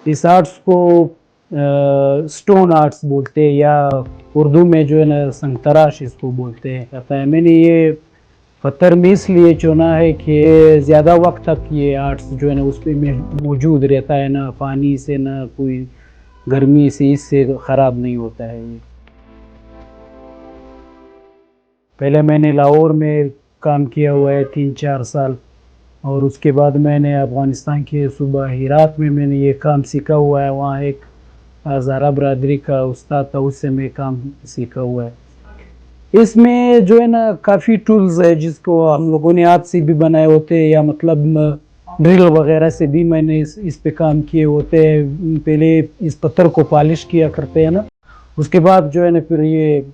इस आर्ट्स को stone arts बोलते हैं, या उर्दू में जो है ना संगतराश इसको बोलते हैं। कहता है मैंने ये पत्थर में इसलिए चुना है कि ज़्यादा वक्त तक ये आर्ट्स जो है ना उस पर मौजूद रहता है, ना पानी से ना कोई गर्मी से इससे ख़राब नहीं होता है ये। पहले मैंने लाहौर में काम किया हुआ है 3-4 साल, और उसके बाद मैंने अफ़गानिस्तान के सूबा हेरात में मैंने ये काम सीखा हुआ है। वहाँ एक हज़ारा बरादरी का उस्ताद था, उससे मैं काम सीखा हुआ है। इसमें जो है ना काफ़ी टूल्स है जिसको हम लोगों ने हाथ से भी बनाए होते हैं, या मतलब ड्रिल वगैरह से भी मैंने इस पे काम किए होते हैं। पहले इस पत्थर को पॉलिश किया करते हैं ना, उसके बाद जो है ना फिर ये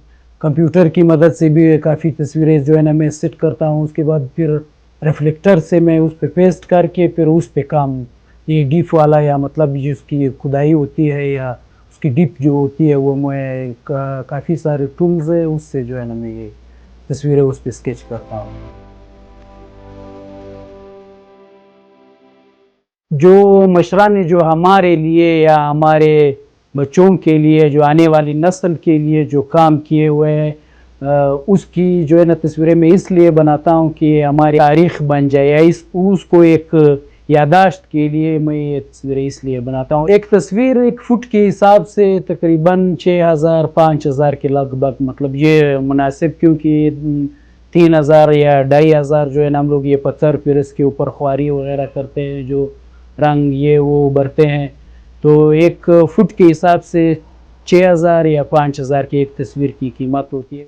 कंप्यूटर की मदद से भी काफ़ी तस्वीरें जो है ना मैं सेट करता हूँ। उसके बाद फिर रिफ्लेक्टर से मैं उस पर पेस्ट करके फिर उस पर काम, ये डीप वाला या मतलब जिसकी खुदाई होती है या उसकी डिप जो होती है वो मैं काफ़ी सारे टूल्स है उससे जो है ना मैं ये तस्वीरें उस पर स्केच करता हूँ। जो मशरा ने जो हमारे लिए या हमारे बच्चों के लिए, जो आने वाली नस्ल के लिए जो काम किए हुए हैं, उसकी जो है ना तस्वीरें मैं इसलिए बनाता हूँ कि हमारी तारीख बन जाए, या इस उसको एक यादाश्त के लिए मैं ये तस्वीरें इसलिए बनाता हूँ। एक तस्वीर 1 फुट के हिसाब से तकरीबन 6000-5000 के लगभग, मतलब ये मुनासिब, क्योंकि 3000 या 2500 जो है ना हम लोग ये पत्थर फिर इसके ऊपर ख्वारी वगैरह करते हैं, जो रंग ये वो भरते हैं। तो 1 फुट के हिसाब से 6000 या 5000 की एक तस्वीर की कीमत होती है।